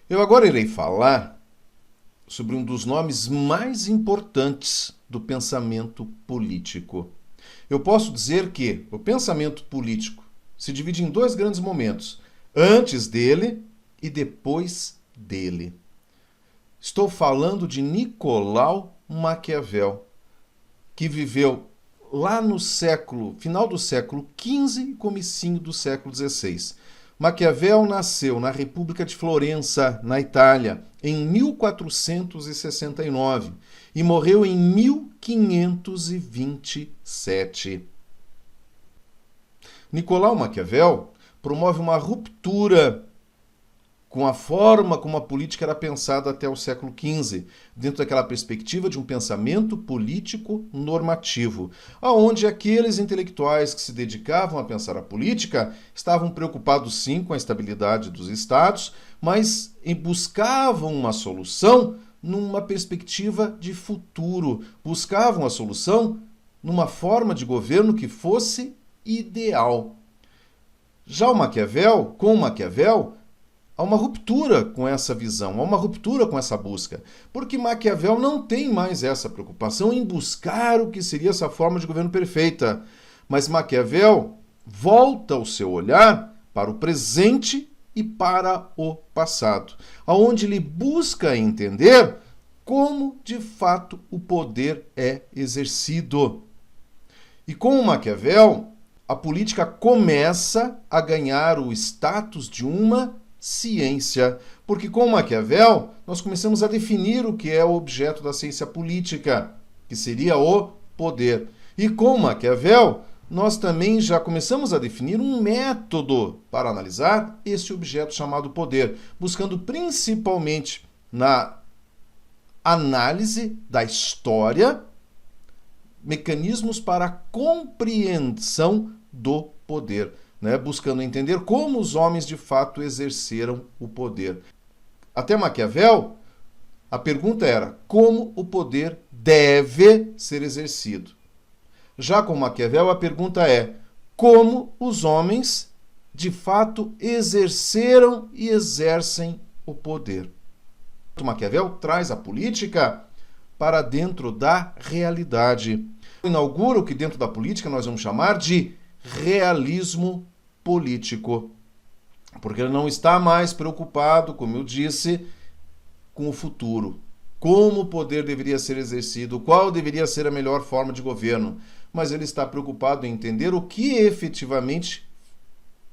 Eu agora irei falar sobre um dos nomes mais importantes do pensamento político. Eu posso dizer que o pensamento político se divide em dois grandes momentos: antes dele e depois dele. Estou falando de Nicolau Maquiavel, que viveu lá no final do século XV e comecinho do século XVI. Maquiavel nasceu na República de Florença, na Itália, em 1469 e morreu em 1527. Nicolau Maquiavel promove uma ruptura com a forma como a política era pensada até o século XV, dentro daquela perspectiva de um pensamento político normativo, onde aqueles intelectuais que se dedicavam a pensar a política estavam preocupados sim com a estabilidade dos estados, mas buscavam uma solução numa perspectiva de futuro, buscavam a solução numa forma de governo que fosse ideal. Já com o Maquiavel, há uma ruptura com essa visão, há uma ruptura com essa busca, porque Maquiavel não tem mais essa preocupação em buscar o que seria essa forma de governo perfeita, mas Maquiavel volta o seu olhar para o presente e para o passado, aonde ele busca entender como de fato o poder é exercido. E com o Maquiavel, a política começa a ganhar o status de uma ciência, porque com Maquiavel nós começamos a definir o que é o objeto da ciência política, que seria o poder. E com Maquiavel nós também já começamos a definir um método para analisar esse objeto chamado poder, buscando principalmente na análise da história mecanismos para a compreensão do poder, buscando entender como os homens de fato exerceram o poder. Até Maquiavel, a pergunta era como o poder deve ser exercido. Já com Maquiavel, a pergunta é como os homens de fato exerceram e exercem o poder. Maquiavel traz a política para dentro da realidade. Inaugura o que dentro da política nós vamos chamar de realismo político, porque ele não está mais preocupado, como eu disse, com o futuro, como o poder deveria ser exercido, qual deveria ser a melhor forma de governo, mas ele está preocupado em entender o que efetivamente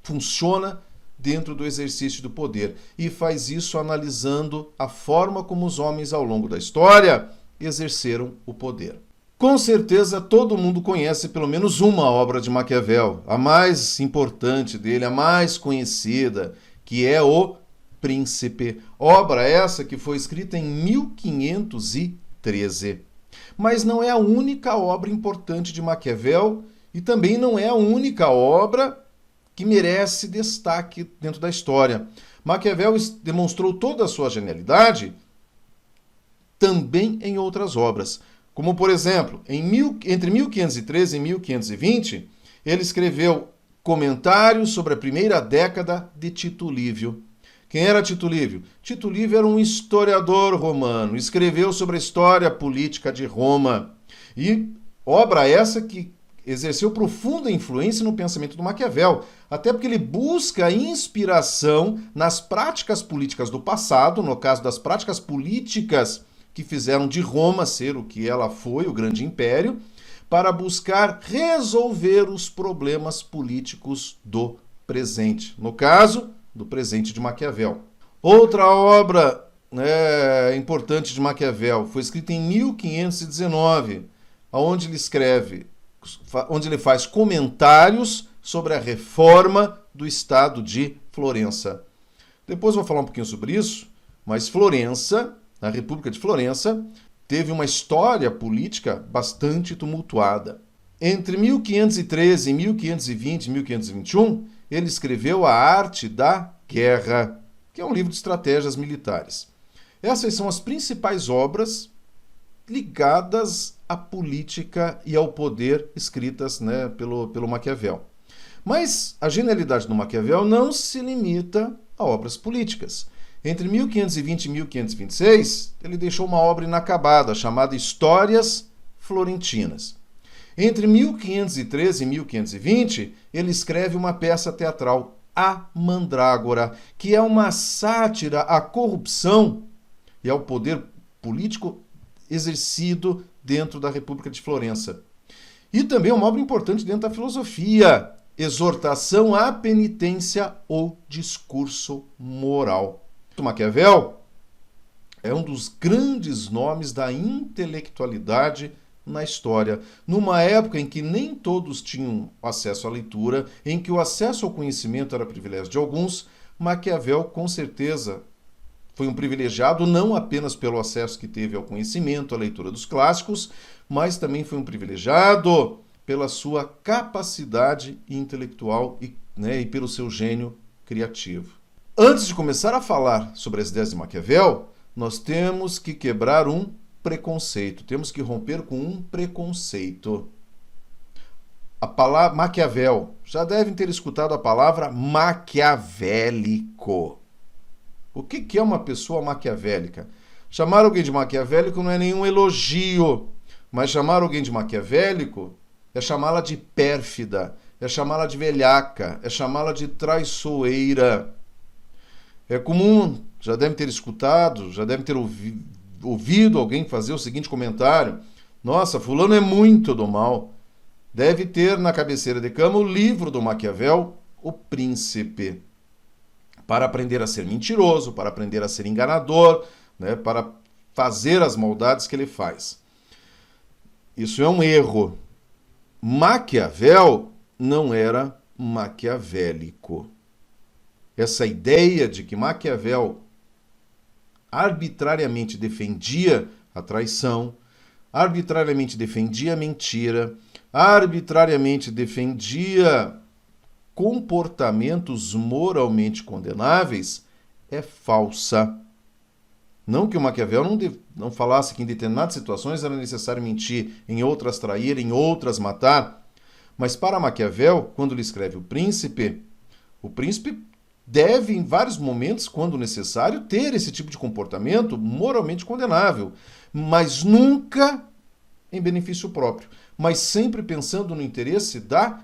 funciona dentro do exercício do poder, e faz isso analisando a forma como os homens ao longo da história exerceram o poder. Com certeza todo mundo conhece pelo menos uma obra de Maquiavel, a mais importante dele, a mais conhecida, que é O Príncipe. Obra essa que foi escrita em 1513. Mas não é a única obra importante de Maquiavel e também não é a única obra que merece destaque dentro da história. Maquiavel demonstrou toda a sua genialidade também em outras obras. Como, por exemplo, entre 1513 e 1520, ele escreveu comentários sobre a primeira década de Tito Livio. Quem era Tito Livio? Tito Livio era um historiador romano, escreveu sobre a história política de Roma. E obra essa que exerceu profunda influência no pensamento do Maquiavel, até porque ele busca inspiração nas práticas políticas do passado, no caso das práticas políticas que fizeram de Roma ser o que ela foi, o grande império, para buscar resolver os problemas políticos do presente. No caso, do presente de Maquiavel. Outra obra importante de Maquiavel foi escrita em 1519, onde ele faz comentários sobre a reforma do estado de Florença. Depois vou falar um pouquinho sobre isso, mas Florença, a República de Florença, teve uma história política bastante tumultuada. Entre 1513 e 1520 e 1521, ele escreveu A Arte da Guerra, que é um livro de estratégias militares. Essas são as principais obras ligadas à política e ao poder escritas pelo Maquiavel. Mas a genialidade do Maquiavel não se limita a obras políticas. Entre 1520 e 1526, ele deixou uma obra inacabada chamada Histórias Florentinas. Entre 1513 e 1520, ele escreve uma peça teatral, A Mandrágora, que é uma sátira à corrupção e ao poder político exercido dentro da República de Florença. E também uma obra importante dentro da filosofia, Exortação à Penitência ou Discurso Moral. Maquiavel é um dos grandes nomes da intelectualidade na história, numa época em que nem todos tinham acesso à leitura, em que o acesso ao conhecimento era privilégio de alguns. Maquiavel, com certeza, foi um privilegiado não apenas pelo acesso que teve ao conhecimento, à leitura dos clássicos, mas também foi um privilegiado pela sua capacidade intelectual e pelo seu gênio criativo. Antes de começar a falar sobre as ideias de Maquiavel, nós temos que quebrar um preconceito, temos que romper com um preconceito. A palavra Maquiavel, já devem ter escutado a palavra maquiavélico. O que é uma pessoa maquiavélica? Chamar alguém de maquiavélico não é nenhum elogio, mas chamar alguém de maquiavélico é chamá-la de pérfida, é chamá-la de velhaca, é chamá-la de traiçoeira. É comum, já devem ter escutado, já devem ter ouvido alguém fazer o seguinte comentário: nossa, fulano é muito do mal. Deve ter na cabeceira de cama o livro do Maquiavel, O Príncipe, para aprender a ser mentiroso, para aprender a ser enganador, para fazer as maldades que ele faz. Isso é um erro. Maquiavel não era maquiavélico. Essa ideia de que Maquiavel arbitrariamente defendia a traição, arbitrariamente defendia a mentira, arbitrariamente defendia comportamentos moralmente condenáveis, é falsa. Não que o Maquiavel não falasse que em determinadas situações era necessário mentir, em outras trair, em outras matar, mas para Maquiavel, quando ele escreve o príncipe deve, em vários momentos, quando necessário, ter esse tipo de comportamento moralmente condenável, mas nunca em benefício próprio, mas sempre pensando no interesse da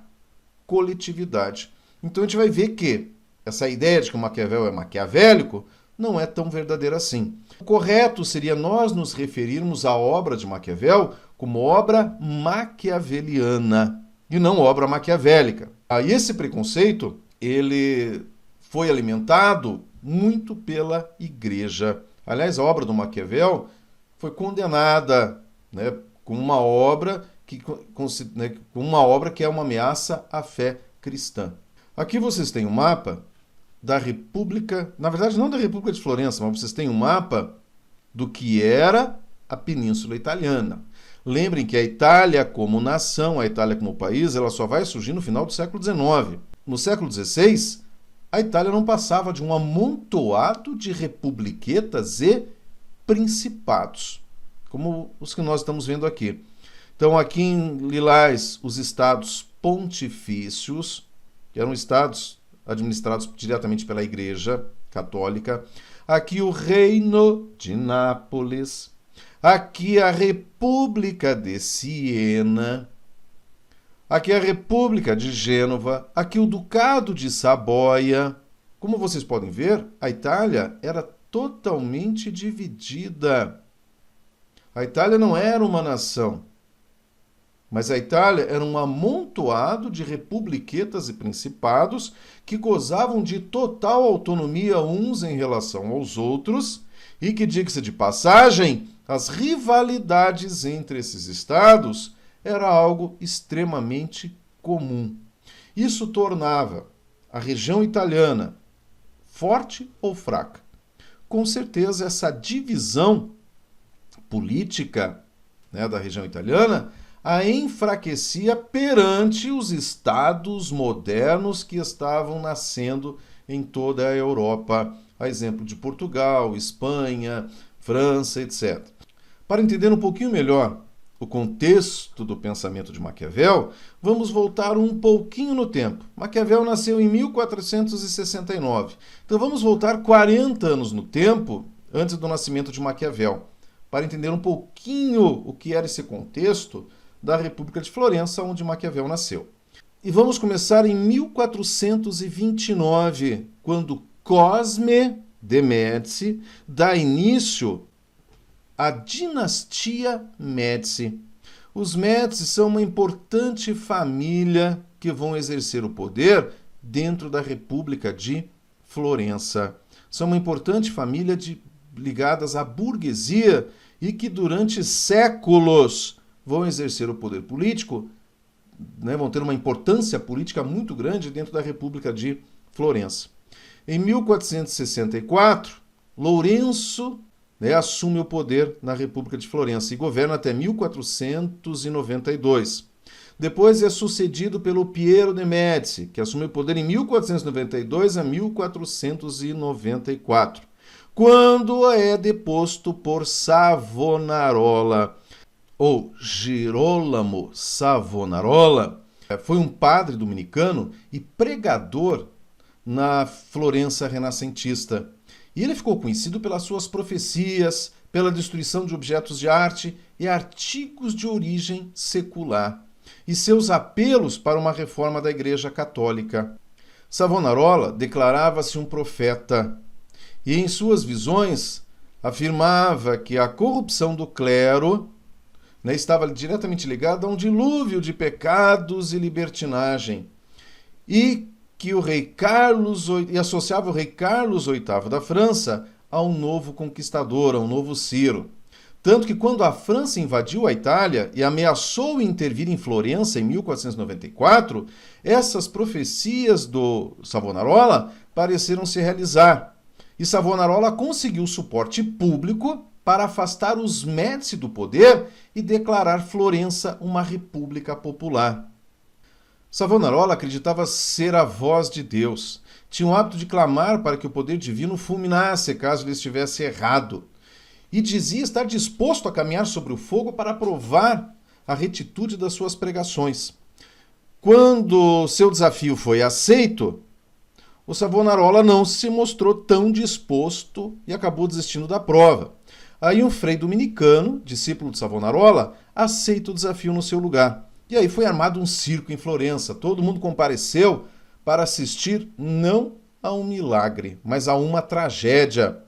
coletividade. Então a gente vai ver que essa ideia de que o Maquiavel é maquiavélico não é tão verdadeira assim. O correto seria nós nos referirmos à obra de Maquiavel como obra maquiaveliana e não obra maquiavélica. Aí esse preconceito, ele foi alimentado muito pela Igreja. Aliás, a obra do Maquiavel foi condenada, com uma obra que é uma ameaça à fé cristã. Aqui vocês têm um mapa da República, na verdade não da República de Florença, mas vocês têm um mapa do que era a Península Italiana. Lembrem que a Itália como nação, a Itália como país, ela só vai surgir no final do século XIX. No século XVI, a Itália não passava de um amontoado de republiquetas e principados, como os que nós estamos vendo aqui. Então, aqui em lilás, os estados pontifícios, que eram estados administrados diretamente pela Igreja Católica. Aqui o Reino de Nápoles. Aqui a República de Siena. Aqui a República de Gênova. Aqui o Ducado de Saboia. Como vocês podem ver, a Itália era totalmente dividida. A Itália não era uma nação, mas a Itália era um amontoado de republiquetas e principados que gozavam de total autonomia uns em relação aos outros e que, diga-se de passagem, as rivalidades entre esses estados era algo extremamente comum. Isso tornava a região italiana forte ou fraca. Com certeza, essa divisão política, da região italiana a enfraquecia perante os estados modernos que estavam nascendo em toda a Europa, a exemplo de Portugal, Espanha, França, etc. Para entender um pouquinho melhor o contexto do pensamento de Maquiavel, vamos voltar um pouquinho no tempo. Maquiavel nasceu em 1469. Então vamos voltar 40 anos no tempo antes do nascimento de Maquiavel, para entender um pouquinho o que era esse contexto da República de Florença, onde Maquiavel nasceu. E vamos começar em 1429, quando Cosme de Médici dá início à dinastia Médici. Os Médici são uma importante família que vão exercer o poder dentro da República de Florença. São uma importante família ligadas à burguesia e que durante séculos vão exercer o poder político, vão ter uma importância política muito grande dentro da República de Florença. Em 1464, Lourenço assume o poder na República de Florença e governa até 1492. Depois é sucedido pelo Piero de Médici, que assume o poder em 1492 a 1494, quando é deposto por Savonarola, ou Girolamo Savonarola. Foi um padre dominicano e pregador na Florença renascentista. E ele ficou conhecido pelas suas profecias, pela destruição de objetos de arte e artigos de origem secular, e seus apelos para uma reforma da Igreja Católica. Savonarola declarava-se um profeta, e em suas visões afirmava que a corrupção do clero estava diretamente ligada a um dilúvio de pecados e libertinagem, e que o rei Carlos VIII, e associava o rei Carlos VIII da França a um novo conquistador, a um novo Ciro. Tanto que quando a França invadiu a Itália e ameaçou intervir em Florença em 1494, essas profecias do Savonarola pareceram se realizar. E Savonarola conseguiu suporte público para afastar os Médici do poder e declarar Florença uma república popular. Savonarola acreditava ser a voz de Deus. Tinha o hábito de clamar para que o poder divino fulminasse caso ele estivesse errado. E dizia estar disposto a caminhar sobre o fogo para provar a retitude das suas pregações. Quando seu desafio foi aceito, o Savonarola não se mostrou tão disposto e acabou desistindo da prova. Aí um frei dominicano, discípulo de Savonarola, aceita o desafio no seu lugar. E aí foi armado um circo em Florença. Todo mundo compareceu para assistir não a um milagre, mas a uma tragédia.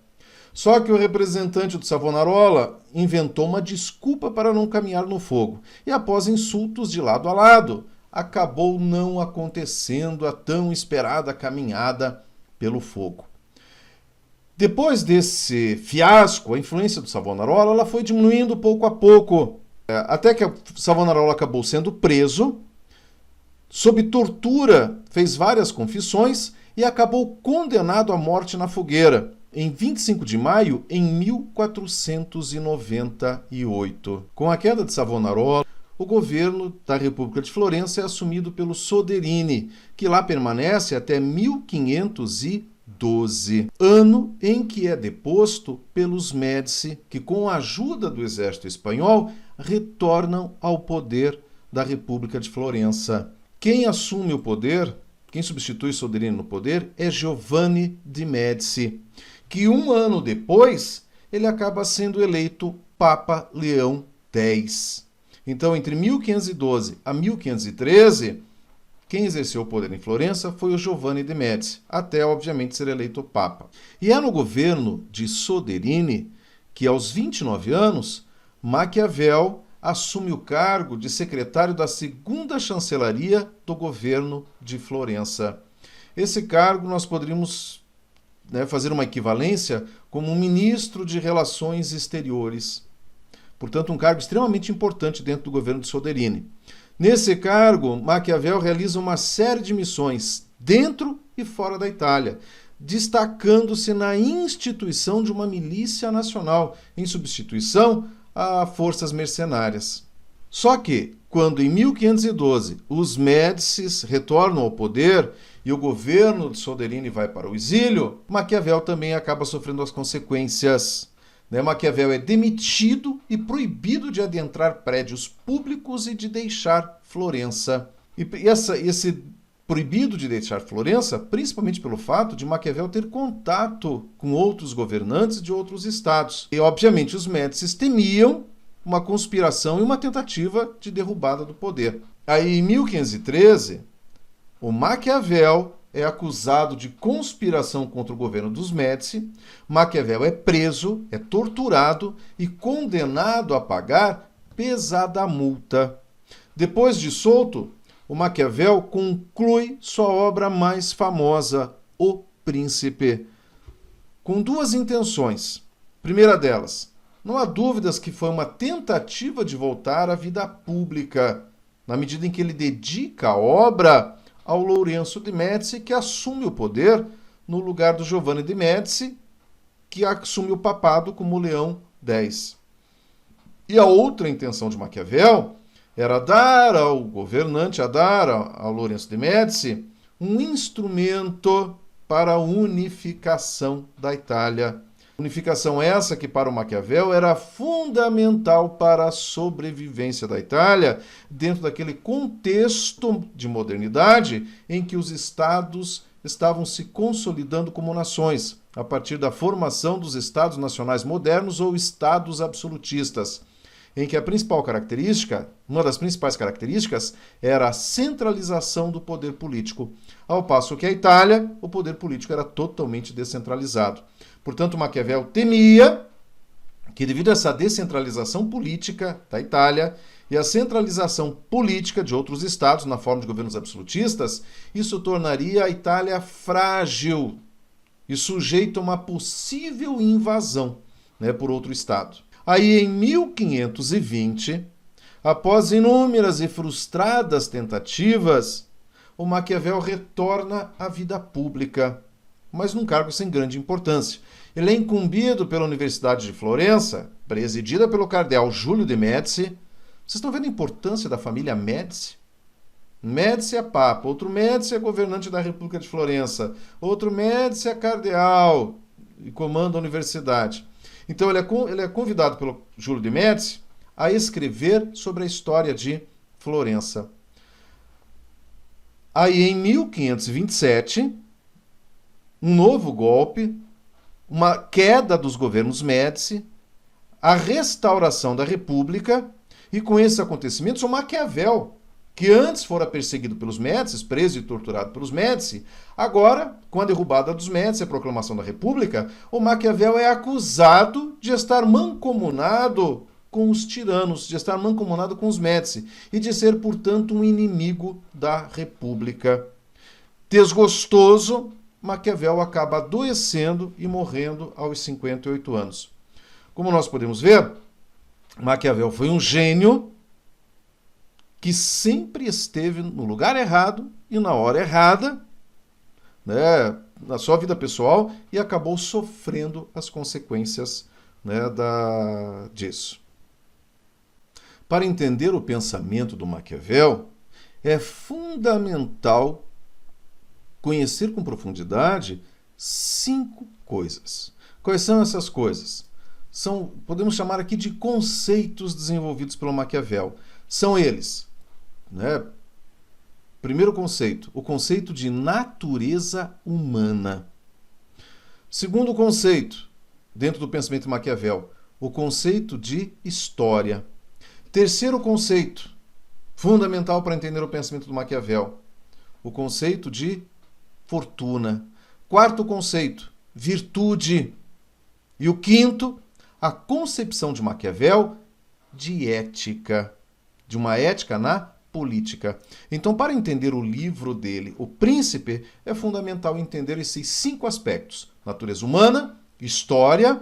Só que o representante do Savonarola inventou uma desculpa para não caminhar no fogo. E após insultos de lado a lado, acabou não acontecendo a tão esperada caminhada pelo fogo. Depois desse fiasco, a influência do Savonarola ela foi diminuindo pouco a pouco, até que Savonarola acabou sendo preso, sob tortura, fez várias confissões e acabou condenado à morte na fogueira, em 25 de maio em 1498. Com a queda de Savonarola, o governo da República de Florença é assumido pelo Soderini, que lá permanece até 1512, ano em que é deposto pelos Médici, que com a ajuda do exército espanhol retornam ao poder da República de Florença. Quem assume o poder, quem substitui Soderini no poder, é Giovanni de Médici, que um ano depois ele acaba sendo eleito Papa Leão X. Então, entre 1512 a 1513, quem exerceu o poder em Florença foi o Giovanni de Médici, até, obviamente, ser eleito Papa. E é no governo de Soderini que, aos 29 anos, Maquiavel assume o cargo de secretário da segunda chancelaria do governo de Florença. Esse cargo nós poderíamos fazer uma equivalência como um ministro de Relações Exteriores. Portanto, um cargo extremamente importante dentro do governo de Soderini. Nesse cargo, Maquiavel realiza uma série de missões dentro e fora da Itália, destacando-se na instituição de uma milícia nacional, em substituição a forças mercenárias. Só que, quando em 1512 os Médicis retornam ao poder e o governo de Soderini vai para o exílio, Maquiavel também acaba sofrendo as consequências. Né? Maquiavel é demitido e proibido de adentrar prédios públicos e de deixar Florença. E esse proibido de deixar Florença, principalmente pelo fato de Maquiavel ter contato com outros governantes de outros estados. E, obviamente, os Médicis temiam uma conspiração e uma tentativa de derrubada do poder. Aí, em 1513, o Maquiavel é acusado de conspiração contra o governo dos Médici. Maquiavel é preso, é torturado e condenado a pagar pesada multa. Depois de solto, o Maquiavel conclui sua obra mais famosa, O Príncipe, com duas intenções. Primeira delas, não há dúvidas que foi uma tentativa de voltar à vida pública, na medida em que ele dedica a obra ao Lourenço de Médici, que assume o poder no lugar do Giovanni de Médici, que assume o papado como Leão X. E a outra intenção de Maquiavel era dar ao governante, ao Lourenço de Médici, um instrumento para a unificação da Itália. Unificação essa que, para o Maquiavel, era fundamental para a sobrevivência da Itália dentro daquele contexto de modernidade em que os estados estavam se consolidando como nações, a partir da formação dos estados nacionais modernos ou estados absolutistas, em que a principal característica, uma das principais características, era a centralização do poder político, ao passo que a Itália, o poder político era totalmente descentralizado. Portanto, Maquiavel temia que, devido a essa descentralização política da Itália e a centralização política de outros estados na forma de governos absolutistas, isso tornaria a Itália frágil e sujeita a uma possível invasão, por outro estado. Aí, em 1520, após inúmeras e frustradas tentativas, o Maquiavel retorna à vida pública, mas num cargo sem grande importância. Ele é incumbido pela Universidade de Florença, presidida pelo cardeal Júlio de Médici. Vocês estão vendo a importância da família Médici? Médici é papa, outro Médici é governante da República de Florença, outro Médici é cardeal e comanda a universidade. Então ele é convidado pelo Júlio de Médici a escrever sobre a história de Florença. Aí, em 1527, um novo golpe, uma queda dos governos Médici, a restauração da República, e com esses acontecimentos, o Maquiavel, que antes fora perseguido pelos Médici, preso e torturado pelos Médici, agora, com a derrubada dos Médici e a proclamação da República, o Maquiavel é acusado de estar mancomunado com os tiranos, de estar mancomunado com os Médici, e de ser, portanto, um inimigo da República. Desgostoso, Maquiavel acaba adoecendo e morrendo aos 58 anos. Como nós podemos ver, Maquiavel foi um gênio que sempre esteve no lugar errado e na hora errada, na sua vida pessoal, e acabou sofrendo as consequências disso. Para entender o pensamento do Maquiavel, é fundamental conhecer com profundidade 5 coisas. Quais são essas coisas? Podemos chamar aqui de conceitos desenvolvidos pelo Maquiavel. São eles, primeiro conceito, o conceito de natureza humana. Segundo conceito, dentro do pensamento de Maquiavel, o conceito de história. Terceiro conceito, fundamental para entender o pensamento do Maquiavel, o conceito de fortuna. Quarto conceito, virtude. E o quinto, a concepção de Maquiavel de ética, de uma ética na política. Então, para entender o livro dele, O Príncipe, é fundamental entender esses 5 aspectos: natureza humana, história,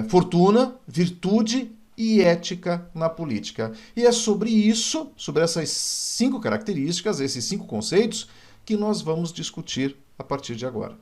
fortuna, virtude e ética na política. E é sobre isso, sobre essas 5 características, esses 5 conceitos, que nós vamos discutir a partir de agora.